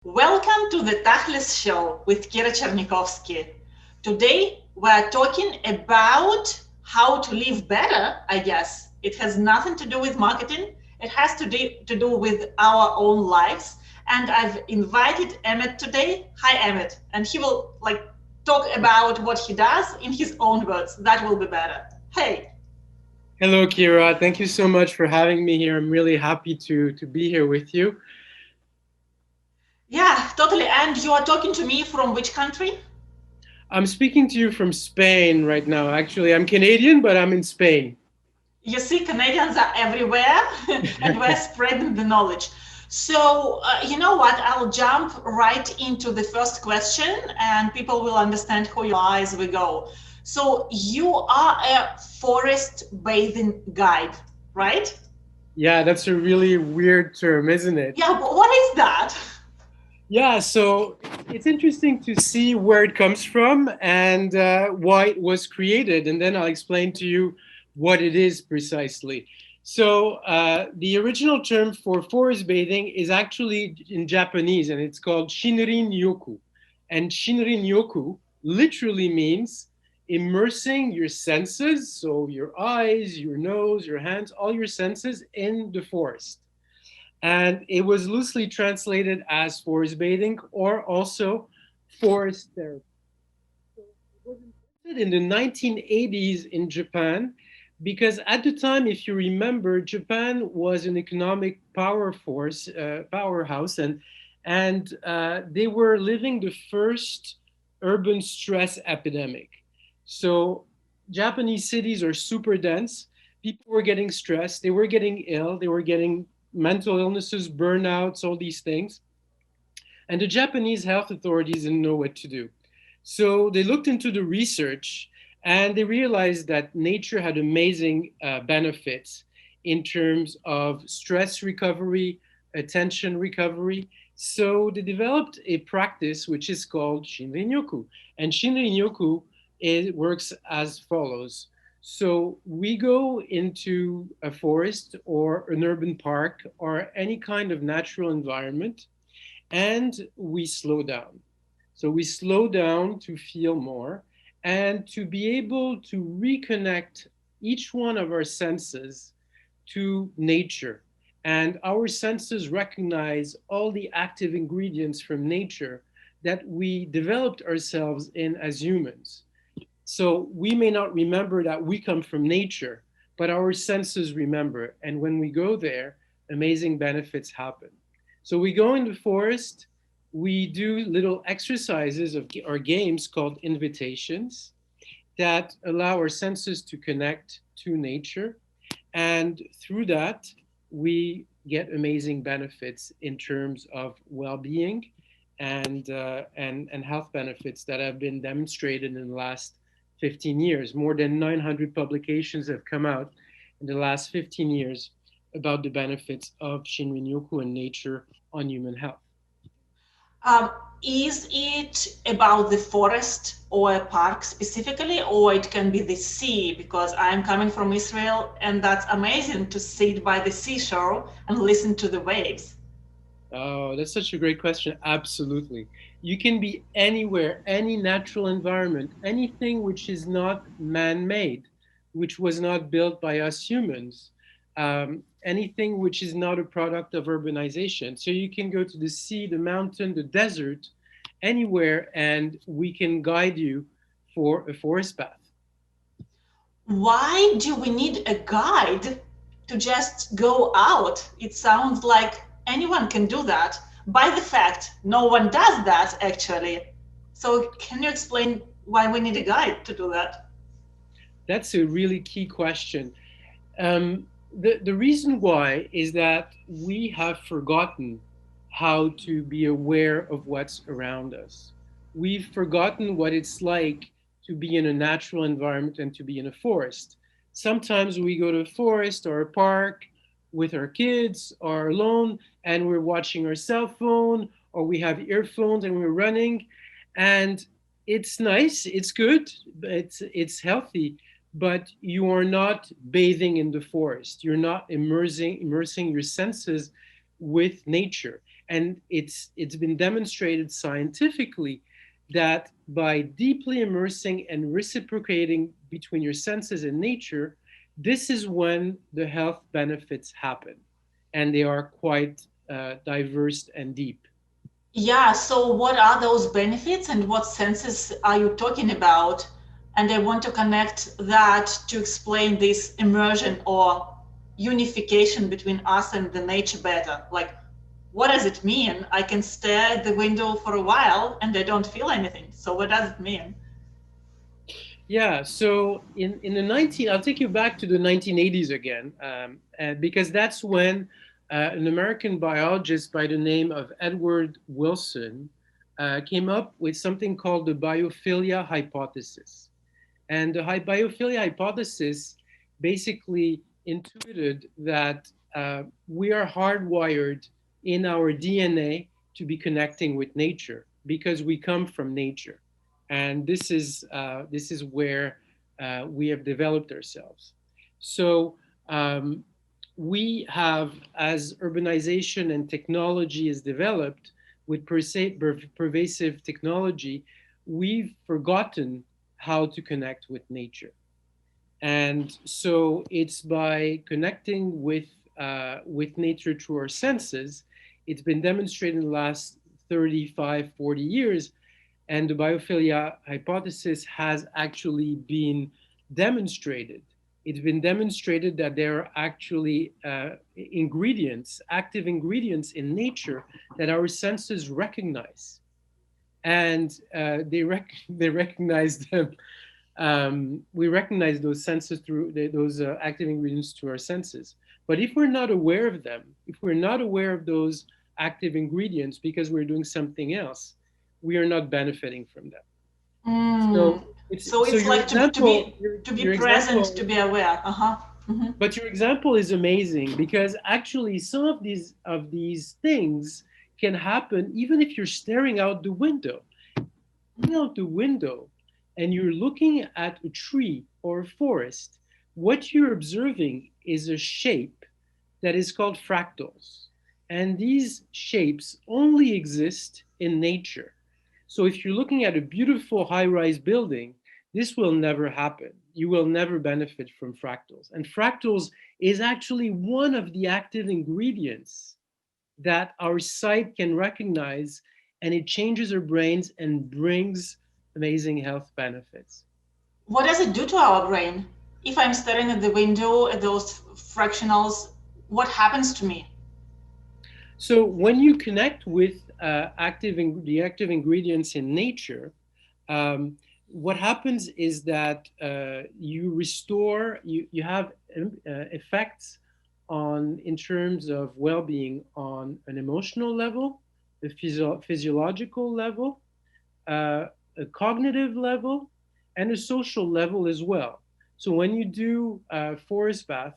Welcome to the Tachless show with Kira Tchernikovsky. Today we're talking about how to live better, I guess. It has nothing to do with marketing. It has to do with our own lives. And I've invited Emmett today. Hi, Emmett. And he will talk about what he does in his own words. That will be better. Hey. Hello, Kira. Thank you so much for having me here. I'm really happy to be here with you. Yeah, totally. And you are talking to me from which country? I'm speaking to you from Spain right now. Actually, I'm Canadian, but I'm in Spain. You see, Canadians are everywhere and we're spreading the knowledge. So, you know what? I'll jump right into the first question and people will understand who you are as we go. So, you are a forest bathing guide, right? Yeah, that's a really weird term, isn't it? Yeah, but what is that? Yeah, so it's interesting to see where it comes from and why it was created. And then I'll explain to you what it is precisely. So, the original term for forest bathing is actually in Japanese and it's called Shinrin Yoku. And Shinrin Yoku literally means immersing your senses, so your eyes, your nose, your hands, all your senses in the forest, and it was loosely translated as forest bathing or also forest therapy. So it was invented in the 1980s in Japan because at the time, if you remember, Japan was an economic powerhouse, and they were living the first urban stress epidemic. So Japanese cities are super dense. People were getting stressed. They were getting ill. They were getting mental illnesses, burnouts, all these things. And the Japanese health authorities didn't know what to do. So they looked into the research and they realized that nature had amazing benefits in terms of stress recovery, attention recovery. So they developed a practice which is called Shinrin-yoku. And Shinrin-yoku works as follows. So we go into a forest or an urban park or any kind of natural environment and we slow down. So we slow down to feel more and to be able to reconnect each one of our senses to nature. And our senses recognize all the active ingredients from nature that we developed ourselves in as humans. So we may not remember that we come from nature, but our senses remember. And when we go there, amazing benefits happen. So we go in the forest, we do little exercises of our games called invitations that allow our senses to connect to nature. And through that, we get amazing benefits in terms of well-being and health benefits that have been demonstrated in the last 15 years. More than 900 publications have come out in the last 15 years about the benefits of Shinrin-yoku and nature on human health. Um, is it about the forest or a park specifically, or it can be the sea? Because I'm coming from Israel, and that's amazing to sit by the seashore and listen to the waves. Oh, that's such a great question. Absolutely. You can be anywhere, any natural environment, anything which is not man made, which was not built by us humans, anything which is not a product of urbanization. So you can go to the sea, the mountain, the desert, anywhere, and we can guide you for a forest path. Why do we need a guide to just go out? It sounds like anyone can do that. By the fact, no one does that actually. So, can you explain why we need a guide to do that? That's a really key question. The reason why is that we have forgotten how to be aware of what's around us. We've forgotten what it's like to be in a natural environment and to be in a forest. Sometimes we go to a forest or a park with our kids or alone and we're watching our cell phone or we have earphones and we're running, and it's nice, it's good, it's healthy, but you are not bathing in the forest. You're not immersing your senses with nature. And it's been demonstrated scientifically that by deeply immersing and reciprocating between your senses and nature, this is when the health benefits happen. And they are quite diverse and deep. Yeah, so what are those benefits and what senses are you talking about? And I want to connect that to explain this immersion or unification between us and the nature better. Like, what does it mean? I can stare at the window for a while and I don't feel anything. So what does it mean? Yeah, so in the 19, I'll take you back to the 1980s again, because that's when an American biologist by the name of Edward Wilson came up with something called the biophilia hypothesis. And the biophilia hypothesis basically intuited that we are hardwired in our DNA to be connecting with nature because we come from nature, and this is where we have developed ourselves. So we have, as urbanization and technology is developed, with pervasive technology, we've forgotten how to connect with nature. And so it's by connecting with nature through our senses. It's been demonstrated in the last 35, 40 years. And the biophilia hypothesis has actually been demonstrated. It's been demonstrated that there are actually ingredients, active ingredients in nature that our senses recognize. And they recognize them. We recognize those senses through those active ingredients through our senses. But if we're not aware of them, if we're not aware of those active ingredients because we're doing something else, we are not benefiting from them. Mm. So So so it's your like example, to be your present, example, to be aware. Uh-huh. Mm-hmm. but your example is amazing because actually some of these things can happen even if you're staring out the window. Out the window and you're looking at a tree or a forest, what you're observing is a shape that is called fractals. And these shapes only exist in nature. So if you're looking at a beautiful high rise building, this will never happen. You will never benefit from fractals. And fractals is actually one of the active ingredients that our sight can recognize, and it changes our brains and brings amazing health benefits. What does it do to our brain? If I'm staring at the window at those fractionals, what happens to me? So when you connect with the active ingredients in nature, what happens is that you restore, you have effects on in terms of well-being on an emotional level, a physiological level, a cognitive level, and a social level as well. So when you do a forest bath,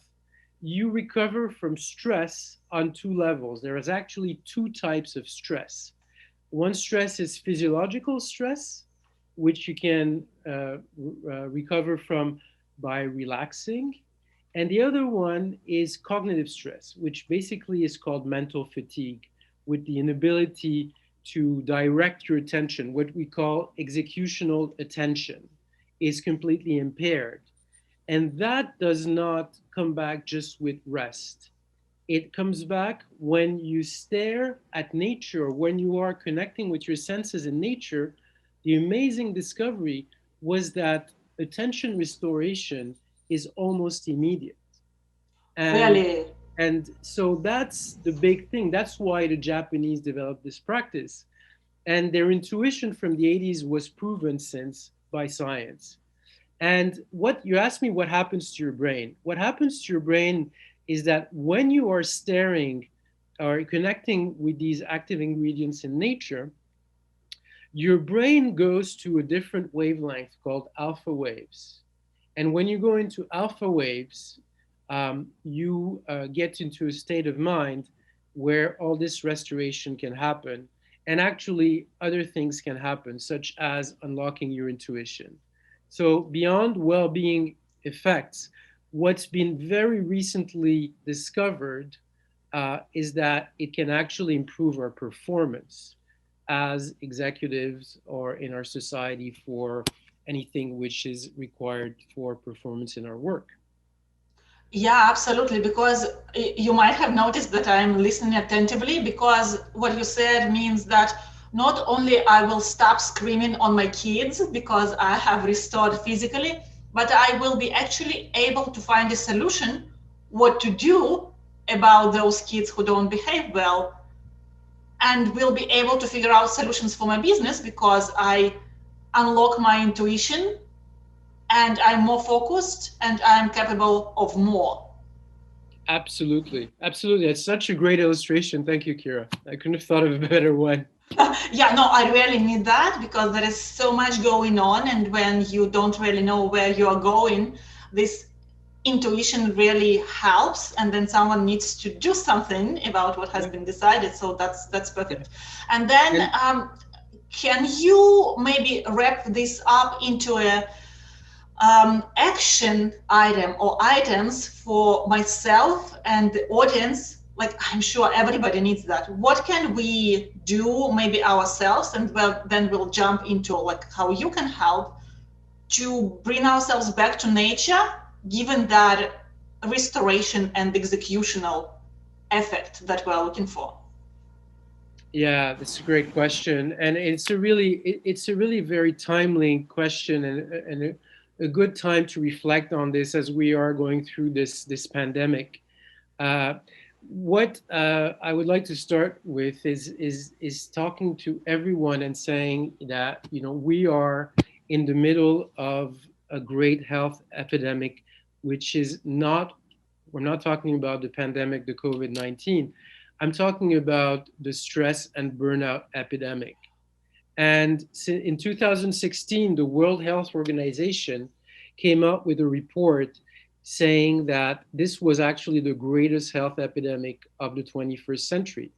you recover from stress on two levels. There is actually two types of stress. One stress is physiological stress, which you can recover from by relaxing. And the other one is cognitive stress, which basically is called mental fatigue, with the inability to direct your attention, what we call executional attention, is completely impaired. And that does not come back just with rest. It comes back when you stare at nature, when you are connecting with your senses in nature. The amazing discovery was that attention restoration is almost immediate. And Really? and so that's the big thing. That's why the Japanese developed this practice. And their intuition from the 80s was proven since by science. And what you asked me, what happens to your brain? What happens to your brain is that when you are staring or connecting with these active ingredients in nature, your brain goes to a different wavelength called alpha waves. And when you go into alpha waves, you get into a state of mind where all this restoration can happen. And actually, other things can happen, such as unlocking your intuition. So, beyond well being effects, what's been very recently discovered is that it can actually improve our performance as executives or in our society for anything which is required for performance in our work. Yeah, absolutely. Because you might have noticed that I'm listening attentively, because what you said means that not only I will stop screaming on my kids because I have restored physically, but I will be actually able to find a solution what to do about those kids who don't behave well, and will be able to figure out solutions for my business because I unlock my intuition and I'm more focused and I'm capable of more. Absolutely. Absolutely. It's such a great illustration. Thank you, Kira. I couldn't have thought of a better one. Yeah, no, I really need that because there is so much going on. And when you don't really know where you are going, this intuition really helps. And then someone needs to do something about what has been decided. So that's perfect. And then can you maybe wrap this up into a action item or items for myself and the audience? Like, I'm sure everybody needs that. What can we do maybe ourselves, and well, then we'll jump into like how you can help to bring ourselves back to nature, given that restoration and executional effect that we're looking for? Yeah, that's a great question, and it's a really very timely question, and a good time to reflect on this as we are going through this pandemic. Uh, what I would like to start with is talking to everyone and saying that we are in the middle of a great health epidemic, which is not we're not talking about the pandemic, the COVID-19. I'm talking about the stress and burnout epidemic. And in 2016, the World Health Organization came up with a report saying that this was actually the greatest health epidemic of the 21st century.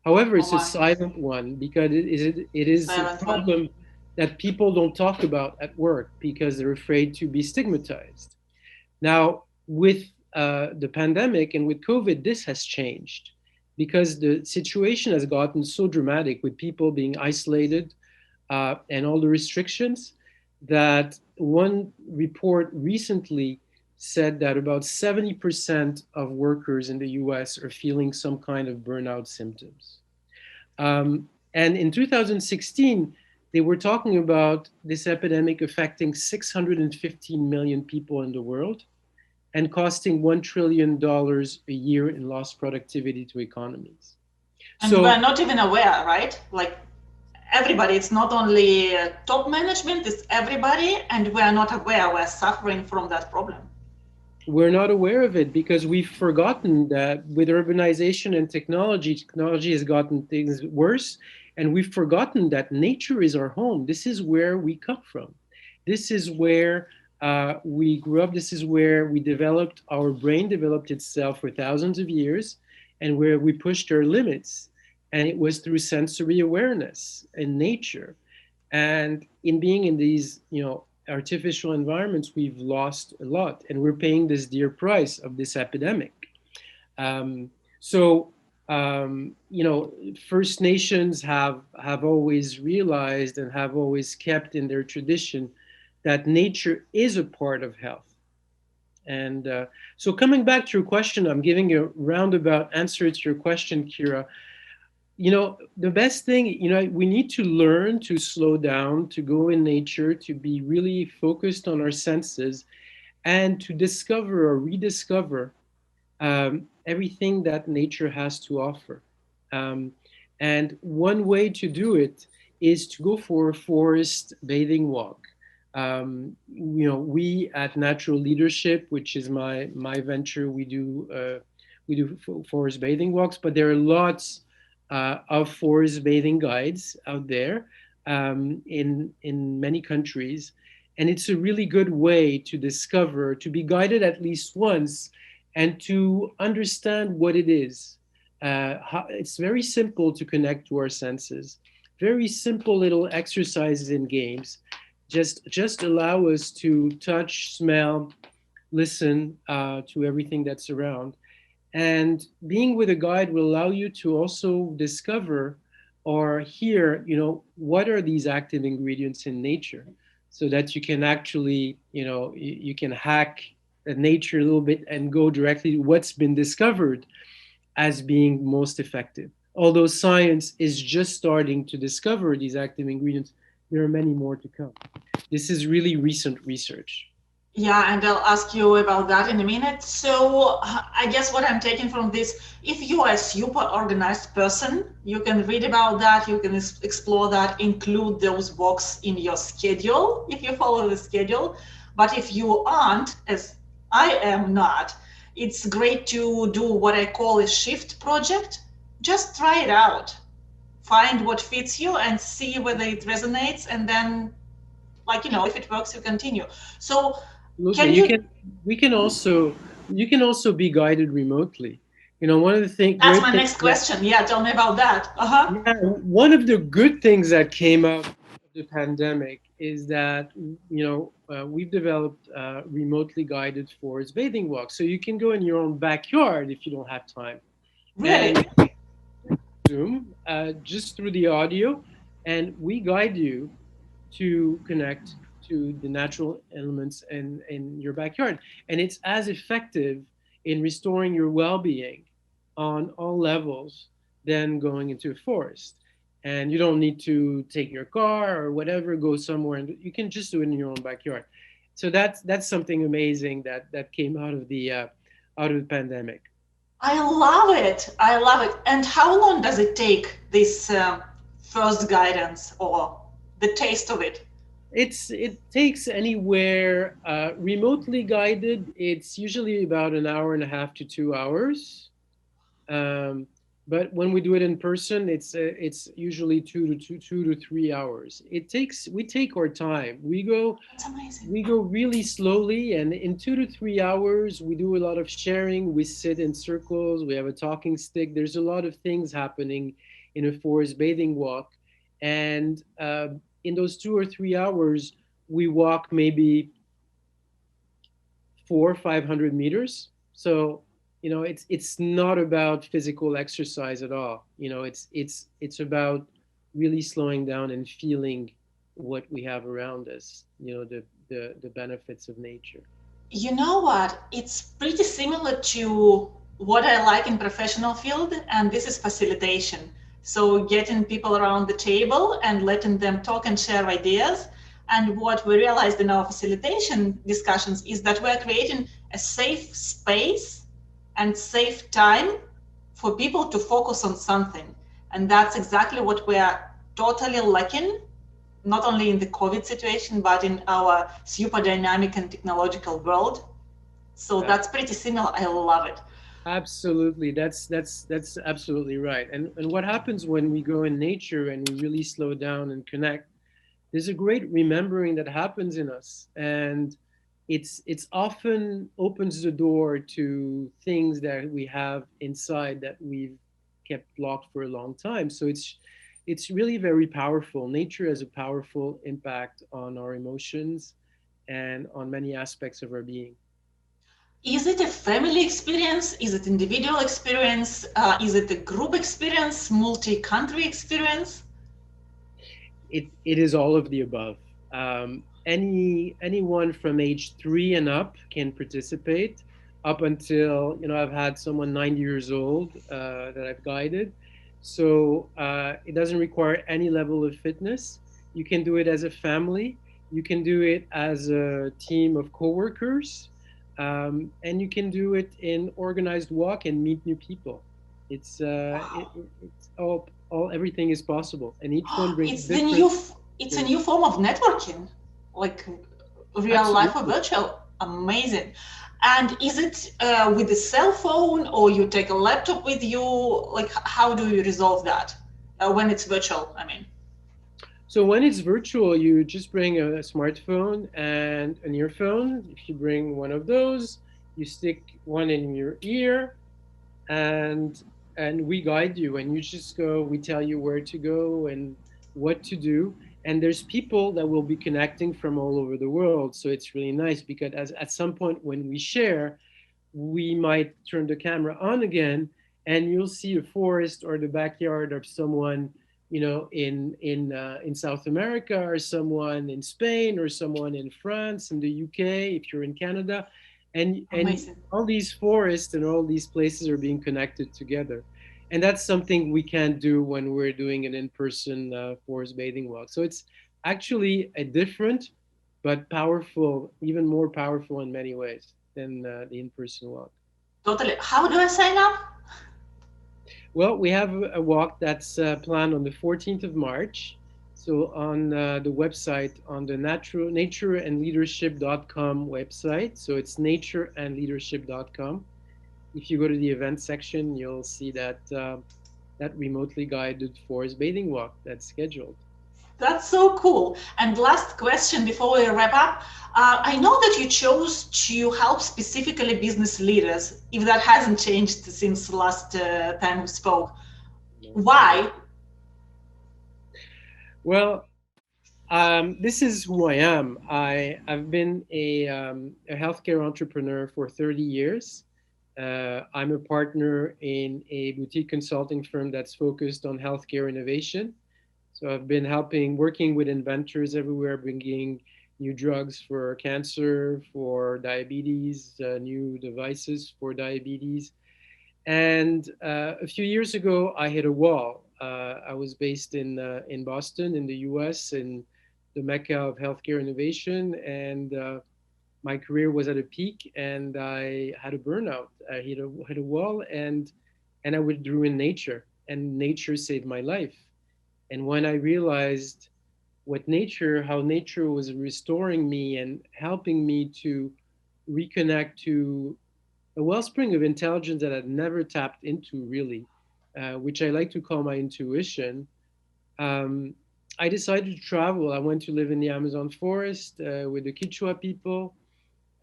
However, Oh it's a my. silent one because it is a Silent one. problem that people don't talk about at work because they're afraid to be stigmatized. Now, with the pandemic and with COVID, this has changed because the situation has gotten so dramatic with people being isolated and all the restrictions that one report recently said that about 70% of workers in the US are feeling some kind of burnout symptoms. And in 2016, they were talking about this epidemic affecting 615 million people in the world and costing $1 trillion a year in lost productivity to economies. And we're So not even aware, right? Like, everybody, it's not only top management, it's everybody, and we're not aware we're suffering from that problem. we're not aware of it because we've forgotten that with urbanization and technology has gotten things worse, and we've forgotten that nature is our home. This is where we come from. This is where we grew up. This is where we developed, our brain developed itself for thousands of years, and where we pushed our limits. And it was through sensory awareness in nature. And in being in these, artificial environments, we've lost a lot, and we're paying this dear price of this epidemic. So, First Nations have always realized and have always kept in their tradition that nature is a part of health. And so, coming back to your question, I'm giving a roundabout answer to your question, Kira. The best thing, we need to learn to slow down, to go in nature, to be really focused on our senses, and to discover or rediscover everything that nature has to offer. Um, and one way to do it is to go for a forest bathing walk. We at Natural Leadership, which is my venture, we do forest bathing walks, but there are lots of forest bathing guides out there in many countries, and it's a really good way to discover, to be guided at least once, and to understand what it is. It's very simple to connect to our senses. Very simple little exercises and games. Just allow us to touch, smell, listen to everything that's around. And being with a guide will allow you to also discover or hear, what are these active ingredients in nature, so that you can actually, you can hack nature a little bit and go directly to what's been discovered as being most effective. Although science is just starting to discover these active ingredients, there are many more to come. This is really recent research. Yeah, and I'll ask you about that in a minute. So, I guess what I'm taking from this, if you are a super organized person, you can read about that, you can explore that, include those books in your schedule if you follow the schedule. But if you aren't, as I am not, it's great to do what I call a shift project. Just try it out. Find what fits you and see whether it resonates, and then, like, if it works, you continue. So, Absolutely. can you You can also be guided remotely. One of the That's great my things next that, question. Yeah, tell me about that. Uh-huh. yeah, one of the good things that came out of the pandemic is that, we've developed remotely guided forest bathing walks. So you can go in your own backyard if you don't have time, and Really? Zoom, just through the audio, and we guide you to connect to the natural elements in your backyard. And it's as effective in restoring your well-being on all levels than going into a forest. And you don't need to take your car or whatever, go somewhere, and you can just do it in your own backyard. So that's something amazing that came out of the pandemic. I love it. I love it. And how long does it take, this first guidance or the taste of it? It takes anywhere remotely guided. It's usually about an hour and a half to 2 hours. Um, but when we do it in person, it's usually 2 to 3 hours. We take our time. That's amazing. We go really slowly, and in 2 to 3 hours, we do a lot of sharing. We sit in circles. We have a talking stick. There's a lot of things happening in a forest bathing walk, and in those 2 or 3 hours, we walk maybe 400 or 500 meters. So it's not about physical exercise at all. It's about really slowing down and feeling what we have around us. The benefits of nature. You know what? It's pretty similar to what I like in professional field, and this is facilitation. So getting people around the table and letting them talk and share ideas. And what we realized in our facilitation discussions is that we're creating a safe space and safe time for people to focus on something. And that's exactly what we are totally lacking, not only in the COVID situation, but in our super dynamic and technological world. So that's pretty similar. I love it. Absolutely, that's absolutely right. And what happens when we go in nature and we really slow down and connect? There's a great remembering that happens in us, and it's often opens the door to things that we have inside that we've kept locked for a long time. So it's really very powerful. Nature has a powerful impact on our emotions and on many aspects of our being. Is it a family experience? Is it individual experience? Is it a group experience, multi-country experience? It is all of the above. Anyone from age 3 and up can participate, up until I've had someone 90 years old that I've guided. So it doesn't require any level of fitness. You can do it as a family. You can do it as a team of coworkers, and you can do it in organized walk and meet new people. It's all everything is possible, and each one brings It's the different. new, it's a new form of networking, like real life or Absolutely. virtual. Amazing. And is it with a cell phone, or you take a laptop with you? Like, how do you resolve that when it's virtual? I mean, So when it's virtual, you just bring a smartphone and an earphone. If you bring one of those, you stick one in your ear, and we guide you, and you just go. We tell you where to go and what to do. And there's people that will be connecting from all over the world. So it's really nice because at some point when we share, we might turn the camera on again, and you'll see a forest or the backyard of someone, in South America, or someone in Spain, or someone in France, in the UK, if you're in Canada, and Amazing. all these forests and all these places are being connected together, and that's something we can't do when we're doing an in-person forest bathing walk. So it's actually a different but powerful, even more powerful in many ways than the in-person walk. Totally. How do I sign up? Well, we have a walk that's planned on the 14th of March. So on the website, on the natureandleadership.com website. So it's natureandleadership.com. If you go to the event section, you'll see that remotely guided forest bathing walk that's scheduled. That's so cool. And last question before we wrap up. I know that you chose to help specifically business leaders, if that hasn't changed since last time we spoke. Why? Well, this is who I am. I've been a healthcare entrepreneur for 30 years. I'm a partner in a boutique consulting firm that's focused on healthcare innovation. So I've been working with inventors everywhere, bringing new drugs for cancer, for diabetes, new devices for diabetes. And a few years ago, I hit a wall. I was based in Boston, in the U.S., in the mecca of healthcare innovation, and my career was at a peak, and I had a burnout. I hit a wall, and I withdrew in nature, and nature saved my life. And when I realized how nature was restoring me and helping me to reconnect to a wellspring of intelligence that I'd never tapped into, really, which I like to call my intuition. um, I decided to travel. I went to live in the Amazon forest with the Quechua people.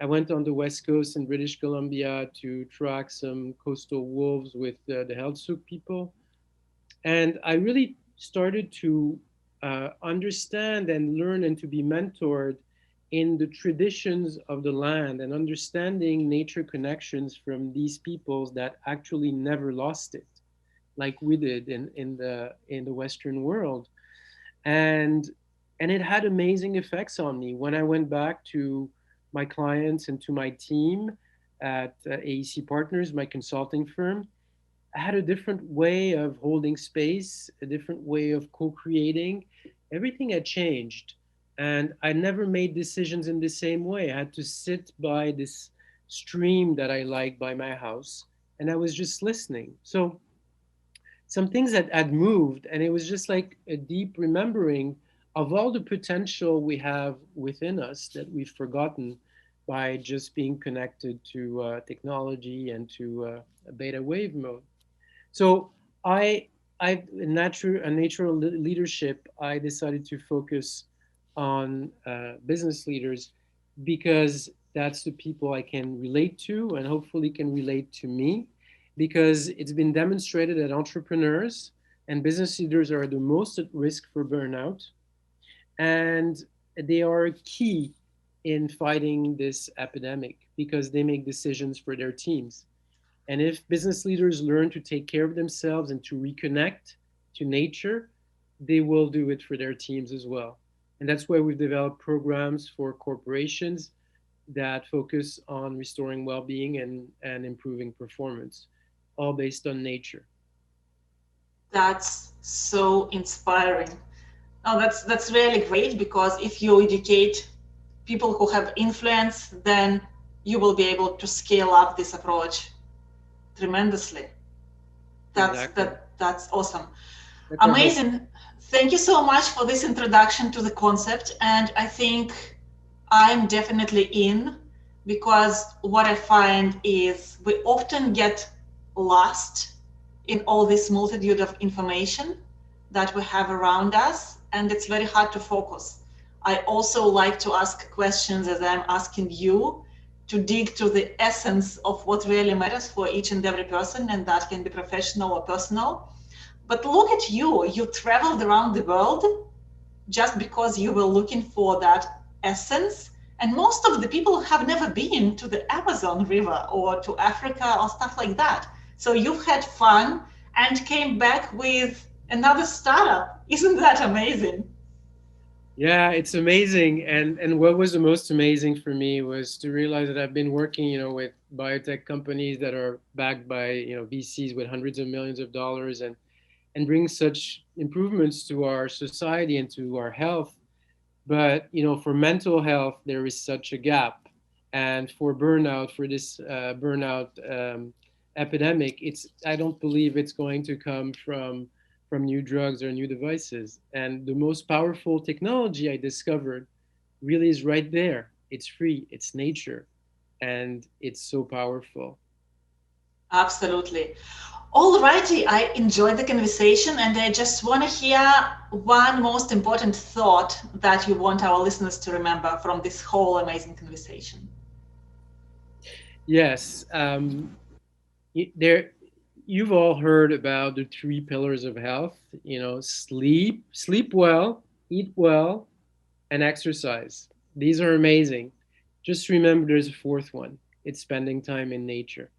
I went on the West Coast in British Columbia to track some coastal wolves with the Heiltsuk people. And I really started to understand and learn and to be mentored in the traditions of the land and understanding nature connections from these peoples that actually never lost it, like we did in the Western world. And it had amazing effects on me when I went back to my clients and to my team at AEC Partners, my consulting firm. I had a different way of holding space, a different way of co-creating. Everything had changed, and I never made decisions in the same way. I had to sit by this stream that I like by my house, and I was just listening. So some things that had moved, and it was just like a deep remembering of all the potential we have within us that we've forgotten by just being connected to technology and to a beta wave mode. So I, natural leadership, I decided to focus on business leaders because that's the people I can relate to and hopefully can relate to me, because it's been demonstrated that entrepreneurs and business leaders are the most at risk for burnout, and they are key in fighting this epidemic because they make decisions for their teams. And if business leaders learn to take care of themselves and to reconnect to nature, they will do it for their teams as well. And that's why we've developed programs for corporations that focus on restoring well-being and improving performance, all based on nature. That's so inspiring. Oh, that's really great, because if you educate people who have influence, then you will be able to scale up this approach tremendously. Exactly. That's awesome. That's Amazing. Thank you so much for this introduction to the concept. And I think I'm definitely in, because what I find is we often get lost in all this multitude of information that we have around us, and it's very hard to focus. I also like to ask questions, as I'm asking you, to dig to the essence of what really matters for each and every person, and that can be professional or personal. But look at you, you traveled around the world just because you were looking for that essence, And most of the people have never been to the Amazon River or to Africa or stuff like that. So you've had fun and came back with another startup. Isn't that amazing? Yeah, it's amazing. And what was the most amazing for me was to realize that I've been working, with biotech companies that are backed by, VCs with hundreds of millions of dollars, and bring such improvements to our society and to our health. But, for mental health, there is such a gap. And for burnout, for this burnout epidemic, I don't believe it's going to come from new drugs or new devices. And the most powerful technology I discovered really is right there. It's free, it's nature, and it's so powerful. Absolutely. All righty, I enjoyed the conversation and I just want to hear one most important thought that you want our listeners to remember from this whole amazing conversation. Yes, there. You've all heard about the three pillars of health. Sleep well, eat well, and exercise. These are amazing. Just remember, there's a fourth one. It's spending time in nature.